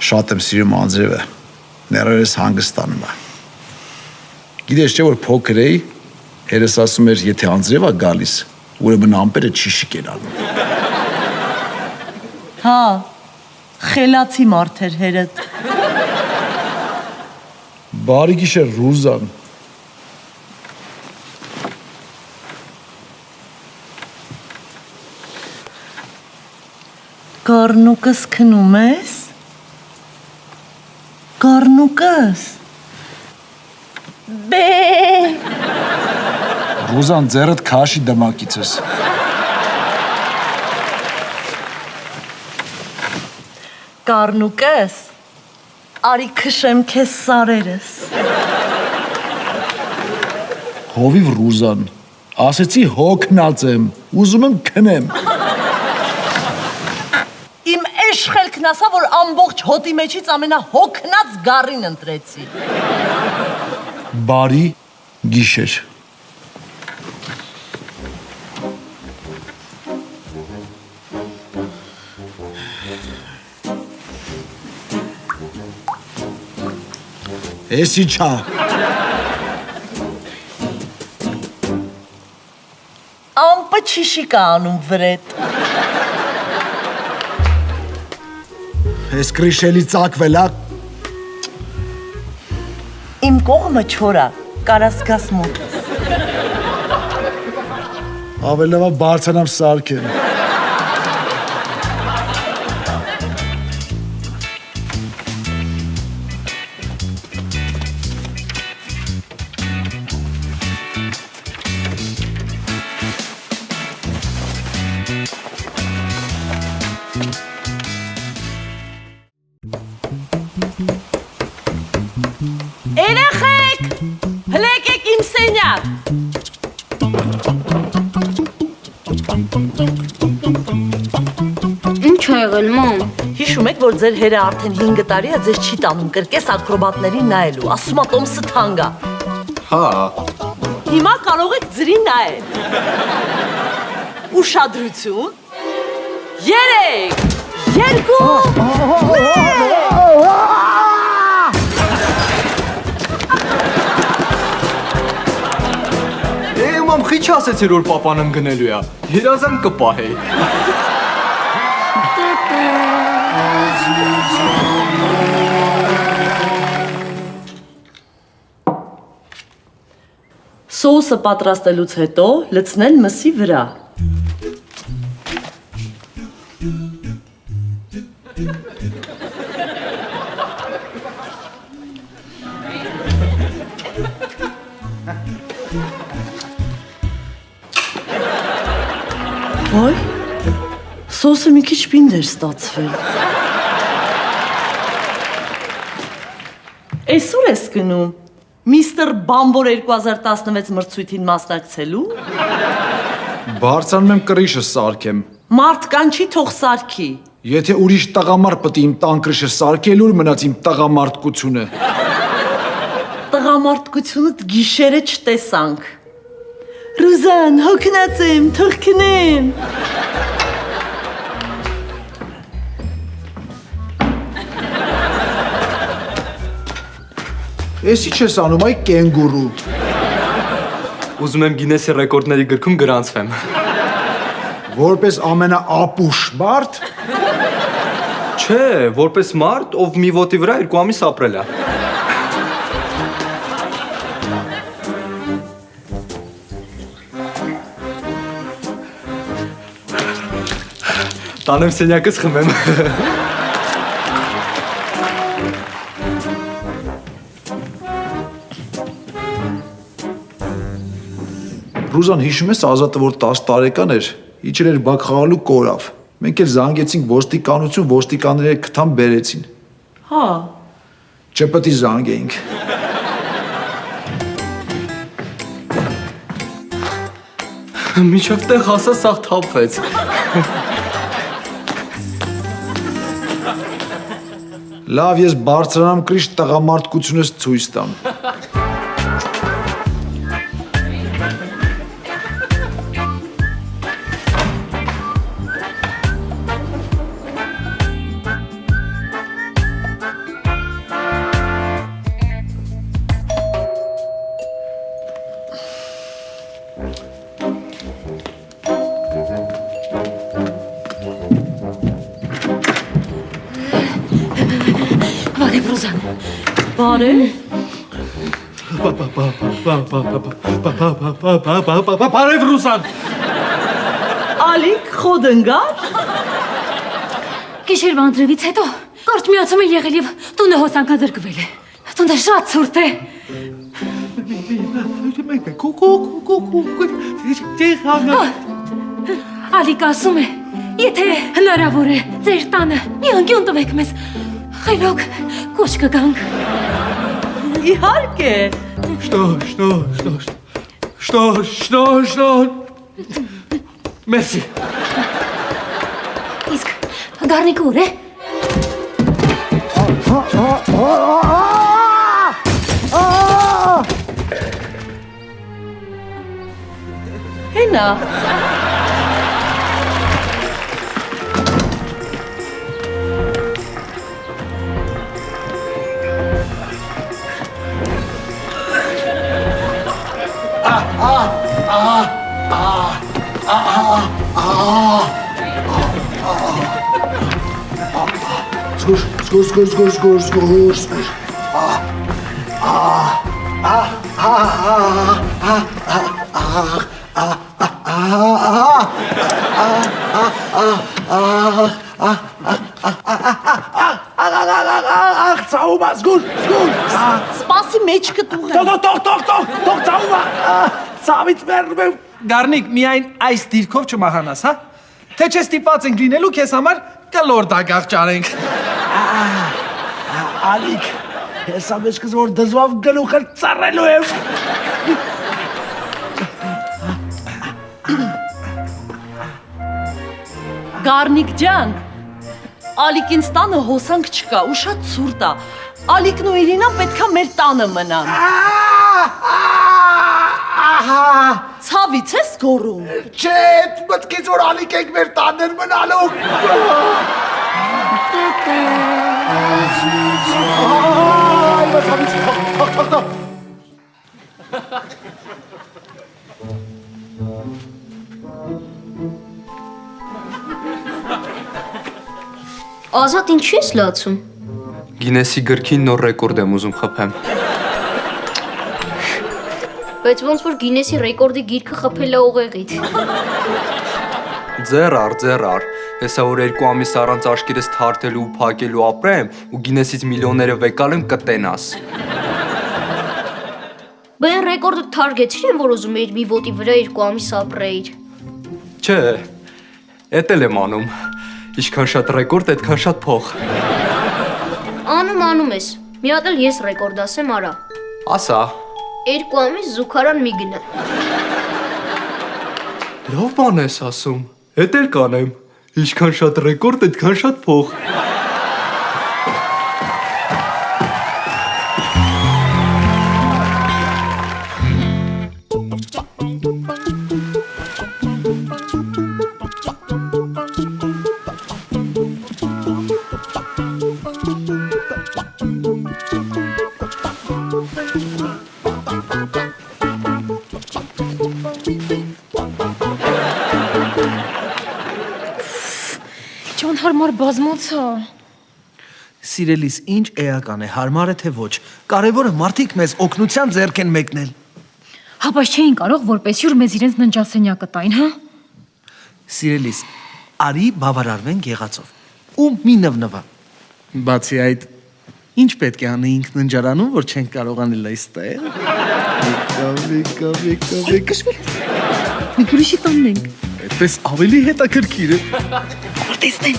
Շատ եմ սիրում անձրևը, ներերս հանգստանում է։ Գիտես չէ, որ փոքր էի, հերս ասում էր, եթե անձրև է գալիս, ուրեմն ամպերը չի շիկերանում։ Հա, խելացի մարդ էր հերդ։ Բարի գիշեր, Ռուզան։ Գառնուկս քնում ես։ Գառնուկս։ Բե։ Ռուզան, ձեռդ քաշի դմակիցս։ Գառնուկս։ Արի քշեմ քեզ սարերս։ Հովիվ Ռուզան, ասեցի հոգնած եմ, ուզում եմ քնեմ։ Իմ էշխելքն ասա, որ ամբողջ հոտի մեջից ամենահոգնած գառին ընտրեցի։ Բարի գիշեր։ Էսի չա։ Ամպը չի շիկա անում վրետ։ Ես կրիշելի ծակվել ա։ Իմ կողմը չորա, կարաս գաս մոտս։ Ավելավա բարձանամ սարքեմ։ Երեխեք, հլեկեք իմ սենյակ։ Ինչ ա եղել, մամ։ Հիշում եք, որ ձեր հերը արդեն 5 տարի է ձեզ չի տանում կրկես ակրոբատներին նայելու, ասում ա տոմսը թանկ ա։ Հա։ Հիմա կարող եք ձրին նայել։ Ուշադրություն։ 3, 2, Մամ, խի չասեցիր, որ պապան եմ գնելու է։ Երազանք կպահեի։ Սոուսը պատրաստելուց հետո լցնել մսի վրա։ Ոյ, սոսը մի քիչ պինդ էր ստացվել։ Այսօր ես գնում, միստր Բամբոր 2016 մրցույթին մասնակցելու։ Բարձանում եմ կրիշը սարքեմ։ Մարդկանչի թող սարքի։ Եթե ուրիշ տղամարդ պտի իմ տան կրիշը սարքել, ուր մնաց իմ տղամարդկությունը։ Տղամարդկությունդ գիշերը չտեսանք։ Ռուզան, հոգնած եմ, թող քնեմ։ Էսի չես անում, այ կենգուրու։ Ուզում եմ Գինեսի ռեկորդների գրքում գրանցվեմ։ Որպես ամենաապուշ մարդ։ Չէ, որպես մարդ, ով մի ոտի վրա 2 ամիս ապրել է։ Տանեմ սենյակս խմեմ։ Ռուզան, հիշում ես Ազատը, որ 10 տարեկան էր, իջել էր բակ խաղալու կորավ։ Մենք էլ զանգեցինք ոստիկանություն, ոստիկանները քթան բերեցին։ Հա, Չպետի զանգեինք։ Միջով տեղ հասա սաղ թափվեց։ Լավ, ես բարձրանամ կրիշ տղամարդկությունս ցույց տամ։ Ռուզան։ Բարե։ Բարև Ռուզան։ Ալիկ խոդնգար։ Գիշերվա ընտրևից հետո կարճ միացում է եղել եւ տունը հոսանքազրկվել է։ Տունը շատ ցուրտ է։ Ալիկ ասում է, եթե հնարավոր է, ձեր տանը մի անկյուն տվեք մեզ։ Խելոք կուչ կգանք։ Իհարկե։ Что? Մերսի։ Իսկ գառնիկը ուր է։ Հենա։ Սկուր։ Սպասի մեջքը դուղ։ Թող ծավումա։ Ծավից մերնում եմ։ Գառնիկ, միայն այս դիրքով չմահանաս, հա։ Թե չէ ստիպված ենք լինելու քեզ համար կլոր դագաղ ճարենք։ Ալիկ, հեսա մեջքս որ դզվավ գլուխը ծառելու եմ։ Գառնիկ ջան, Ալիկին տանը հոսանք չկա, ու շատ ցուրտ է։ Ալիկն ու Իրինան պետքա մեր տանը մնան։ Ցավից ես գոռում։ Չէ, մտքից որ Ալիկ եք մեր տաներ մնալու։ Ազատ ինչի ես լացում։ Գինեսի գրքին նոր ռեկորդ եմ ուզում խփեմ։ Բայց ոնց որ Գինեսի ռեկորդի գիրքը խփել է ուղեղիդ։ Ձեր առ։ Հեսա որ 2 ամիս առանց աշկերես թարթելու ու փակելու ապրեմ ու Գինեսից միլիոնները վեկալեմ կտենաս։ Բեն ռեկորդը թարգեցրի են, որ ուզում էիր մի ոտի վրա 2 ամիս ապրեիր։ Չէ, էդ էլ եմ անում։ Ինչքան շատ ռեկորդ, այդքան շատ փող։ Անում ես։ Մի հատ էլ ես ռեկորդ ասեմ արա։ Ասա։ 2 ամիս զուգարան մի գնա։ Լավ բան ես ասում։ Էդ էլ կանեմ։ Ինչքան շատ ռեկորդ, այդքան շատ փող։ Ջան հարմար բազմոցա։ Սիրելիս, ինչ էական է, հարմար է թե ոչ։ Կարևորը մարդիկ մեզ օգնության ձեռք են մեկնել։ Հա բայց չէին կարող որպես հյուր մեզ իրենց ննջասենյակը տային, հա։ Սիրելիս, արի բավարարվենք եղածով։ Ու մի նվնվա։ Բացի այդ, ինչ պետք է անեինք ննջարանում, որ չենք կարող անել այստեղ։ Եկավ։ Մենք ուրիշի տանն ենք։ Այդպես ավելի հետաքրքիր է։ Տեսնեն։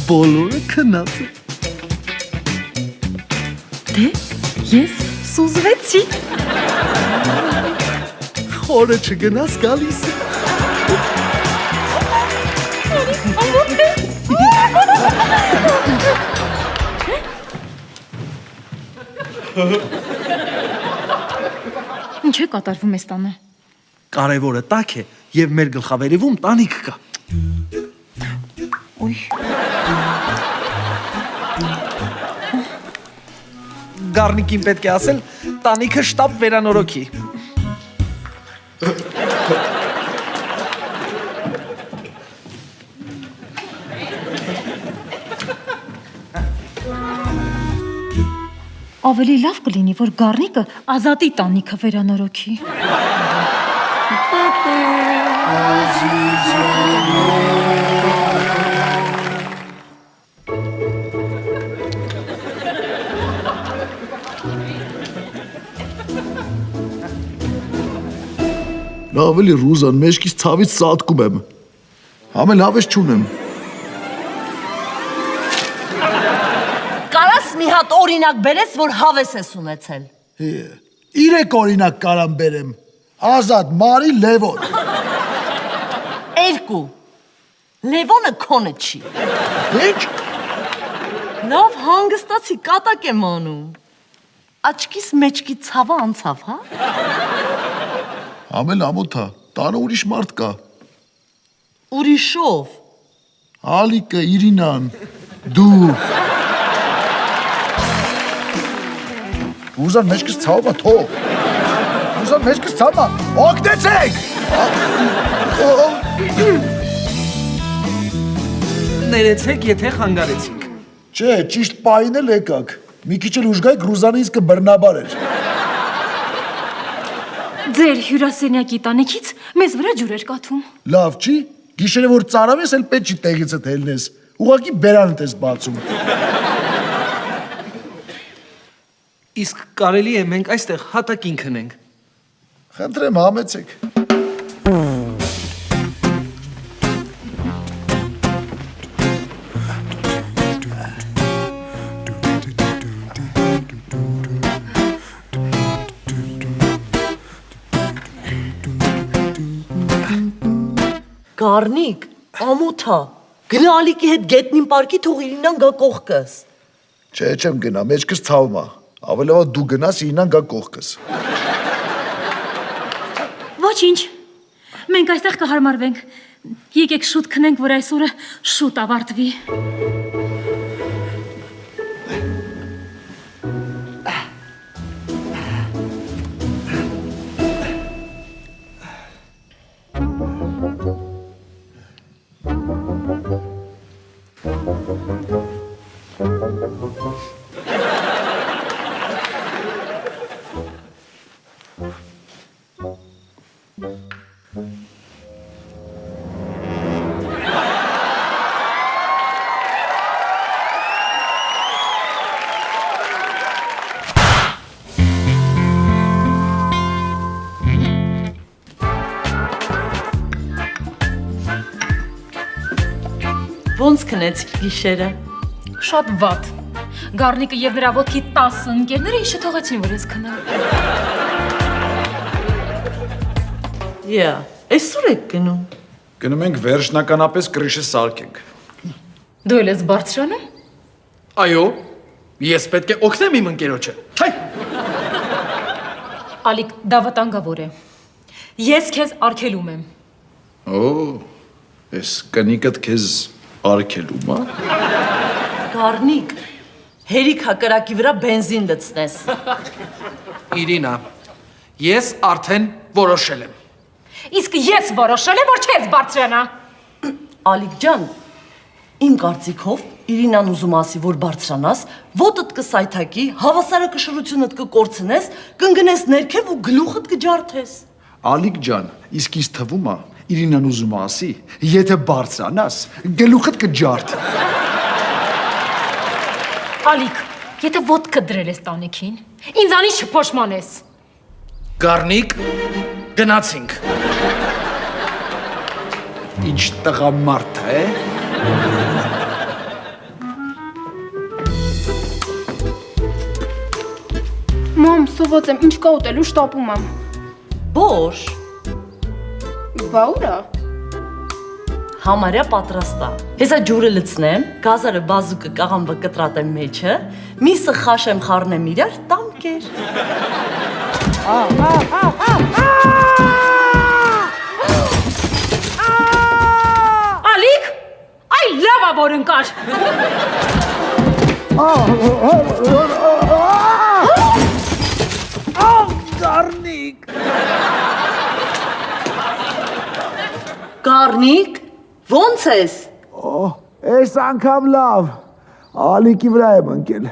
Բոլորը քնած է։ Դե, ես սուզվեցի։ Խորը չգնաս գալիս է։ Ինչ է կատարվում ես տանը։ Կարևորը տաք է եւ մեր գլխավերևում տանիք կա։ Ոյ։ Գառնիկին պետք է ասել տանիքը շտապ վերանորոգի։ Ավելի լավ կլինի, որ Գառնիկը Ազատի տանիքը վերանորոգի։ Լավ էլի Ռուզան, մեջքից ցավից սատկում եմ։ Համը լավ ես չունեմ։ Կարաս մի հատ օրինակ բերես, որ հավես ես ունեցել։ 3 օրինակ կարամ բերեմ։ Ազատ, Մարի, Լևոն։ 2 Լևոնը քոնը չի։ Ինչ։ Լավ հանգստացի կատակ եմ անում։ Աչքիս մեջքի ցավը անցավ, հա։ Ամեն ամոթա, տանը ուրիշ մարդ կա։ Ուրիշով։ Ալիկը, Իրինան, դու։ Ռուզան մեջքից ցավը թող։ Ռուզան մեջքից ցավը, օգնեցեք։ Ներեցեք, եթե խանգարեցինք։ Չէ, ճիշտ պահին էլ եկաք։ Մի քիչ էլ ուժգայք Ռուզանը իսկ բռնաբար էր։ Ձեր հյուրասենյակի տանիքից մեզ վրա ջուր էր կաթում։ Լավ չի, գիշերը որ ծարավ ես, էլ պետք չի տեղից հելնես, ուղղակի բերանդ ես բացում։ Իսկ կարելի է մենք այստեղ հատակին քնենք։ Խնդրեմ համեցեք։ Գառնիկ, ամոթա, գնա Ալիկի հետ գետնին պարկի թող Իրինան գա կողքս։ Չէ, չեմ գնա, մեջքս ցավում է։ Ավելի լավ դու գնաս, Իրինան գա կողքս։ Ոչինչ։ Մենք այստեղ կհարմարվենք։ Եկեք շուտ քնենք, որ այս օրը շուտ ավարտվի։ Ոնց քնեցիք գիշերը։ Շատ վատ։ Գառնիկը եւ նրա ոտքի 10 ընկերները իշը թողեցին, որ ես քնեմ։ Այսօր եք գնում։ Գնում ենք վերջնականապես կրիշը սարքենք։ Դու էլ ես բարձրանում։ Այո, ես պետք է օգնեմ իմ ընկերոջը։ Հայ։ Ալիկ, դա վտանգավոր է։ Ես քեզ արգելում եմ։ Օ, ես կնիկդ քեզ արգելում, հա։ Գառնիկ, հերիք հակարակի վրա բենզին լցնես։ Իրինա, ես արդեն որոշել եմ։ Իսկ ես որոշել եմ, որ չես բարձրանա։ Ալիկ ջան, իմ կարծիքով Իրինան ուզում ասի, որ բարձրանաս, ոտդ կսայթակի, հավասարակշռությունդ կկորցնես, կընկնես ներքև ու գլուխդ կջարդես։ Ալիկ ջան, իսկ ինձ թվում է, Իրինան ուզում է ասի, եթե բարձրանաս, գլուխդ կջարդի։ Ալիկ, եթե ոտքը դրել ես տանիքին, ինձանից չփոշմանես։ Գառնիկ, գնացինք։ Ինչ տղամարդ է։ Մամ, սոված եմ, ինչ կա ուտելու, շտապում եմ։ Բոշ, Բա ուրա։ համարյա պատրաստա։ Հեսա ջուրը լցնեմ, գազարը բազուկը կաղամբը կտրատեմ մեջը, միսը խաշեմ խառնեմ իրար, տամկեր։ Ալիկ, այ լավա որ ընկար։ Գառնիկ, ոնց ես։ Այս անգամ լավ, Ալիկի վրա եմ ընկել։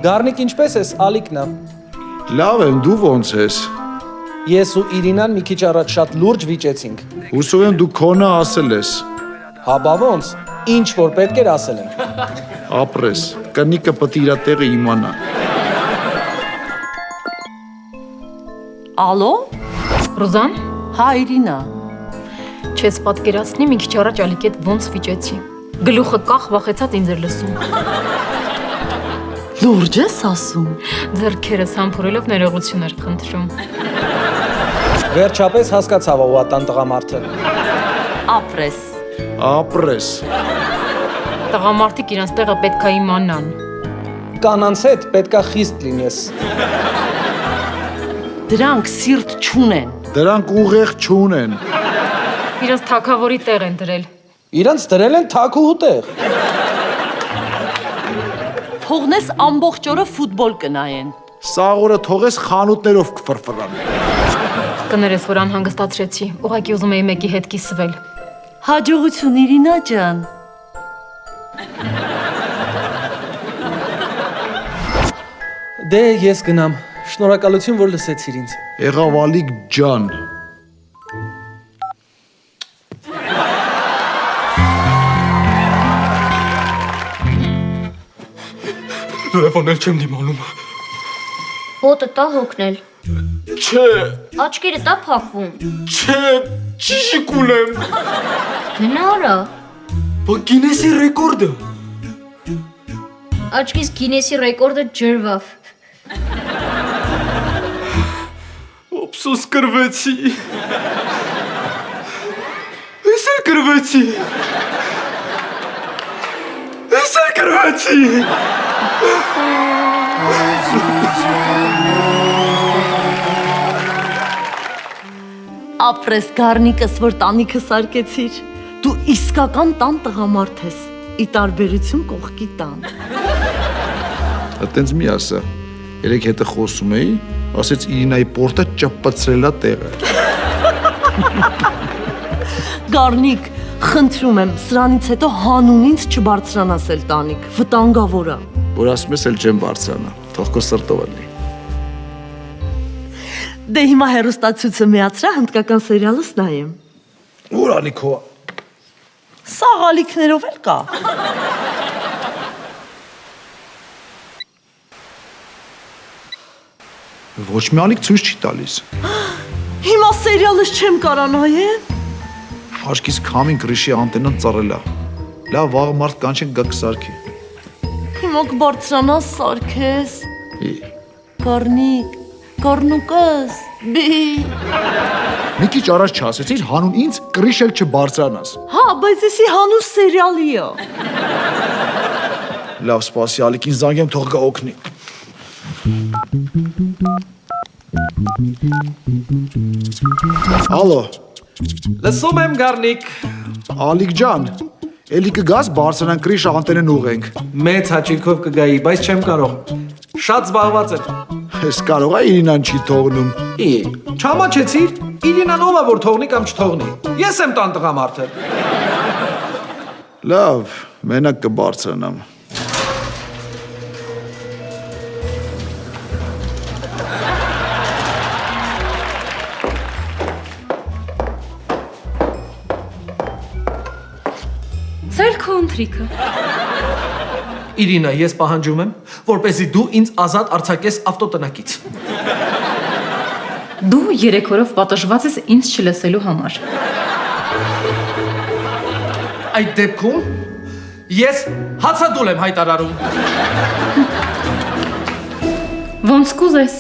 Գառնիկ ինչպես ես, Ալիկնա։ Լավ եմ, դու ոնց ես։ Ես ու Իրինան մի քիչ առաջ շատ լուրջ վիճեցինք։ Հուսով եմ դու քոնը ասել ես։ Հա բա ոնց, ինչ որ պետք էր ասել եմ։ Ապրես, կնիկը պետք է իր տեղը իմանա։ Ալո։ Ռուզան, Հա, Իրինա։ չես պատկերացնի մի քիչ առաջ Ալիկի հետ ոնց վիճեցի։ Գլուխը կախ վախեցած ինձ էր լսում։ Լուրջ ես ասում։ Ձեռքերս համբուրելով ներողություն էր խնդրում։ Վերջապես հասկացավ ով ատան տղամարդը։ Ապրես։ Ապրես։ Տղամարդիկ իրանց տեղը պետքա իմանան։ Կանանց հետ պետքա խիստ լինես։ Դրանք սիրտ չունեն։ Դրանք ուղեղ չունեն։ Իրանց թակավորի տեղ են դրել։ Իրանց դրել են թաքուհու տեղ։ Թողնես ամբողջ օրը ֆուտբոլ կնայեն։ Սաղորը թողես խանութներով կֆրֆրան։ Կներես, որ անհանգստացրեցի։ Ուղղակի ուզում էի մեկի հետ կիսվել։ Հաջողություն Իրինա ջան։ Դե ես գնամ։ Շնորհակալություն, որ լսեցիր ինձ։ Եղավ Ալիկ ջան։ Տելեֆոնել չեմ դիմանում։ Ոտը տա հոգնել։ Չէ, Աչքերը տա փակվում։ չէ, ճիշի կունեմ։ Գնա արա։ Բա Գինեսի ռեկորդը։ Աչքիս Գինեսի ռեկորդը ջրվավ։ Օպսոս կրվեցի։ Ես էլ կրվեցի։ Ես էլ կրվեցի։ Ապրես գառնիկս, որ տանիքը սարքեցիր։ Դու իսկական տան տղամարդ ես։ Ի տարբերություն կողքի տան։ Այտենց մի ասա։ Երեք հետը խոսում էի, ասեց Իրինայի պորտը ճպցրելա տեղը։ Գառնիկ, խնդրում եմ, սրանից հետո հանուն ինձ չբարձրանաս էլ տանիք, վտանգավոր է։ Որ ասում ես էլ չեմ բարձրանա, թող քո սրտով լինի։ Դե հիմա հերոստացույցը միացրա, հնդկական սերիալս նայեմ։ Ուր Ալիքո։ Սա ալիքներով էլ կա։ Ոչ մի Ալիկ ցույց չի տալիս։ Հիմա սերիալս չեմ կարա նայեմ։ Աչքիս քամին գրիշի անտենան ծառելա։ Լավ, վաղը մարդ կանչեն գա կսարքի։ Հիմա կբարձրանաս սարքես։ Ի, Գառնիկ, գառնուկս, բի։ Մի քիչ առաջ չասեցիր, հանուն ինձ կրիշ էլ չբարձրանաս։ Հա, բայց էսի հանուն սերիալի է։ Լավ, սպասի Ալիկին զանգեմ, թող գա օգնի։ Ալո, Լսում եմ գառնիկ։ Ալիկ ջան, էլի կգաս բարձրանան կրիշ անտենեն ուղենք։ Մեծ հաճույքով կգայի, բայց չեմ կարող։ Շատ զբաղված եմ։ Ես կարող է Իրինան չի թողնում։ Ի, չամաչեցիր։ Իրինան ով է որ թողնի կամ չթողնի։ Ես եմ տան տղամարդը։ Լավ, մենակ կբարձրանամ։ Սեր քո ընթրիքը։ Իրինա, ես պահանջում եմ, որպեսզի դու ինձ ազատ արձակես ավտոտնակից։ Դու 3 օրով պատժված ես ինձ չլսելու համար։ Այդ դեպքում ես հացադուլ եմ հայտարարում։ Ոնց կուզես։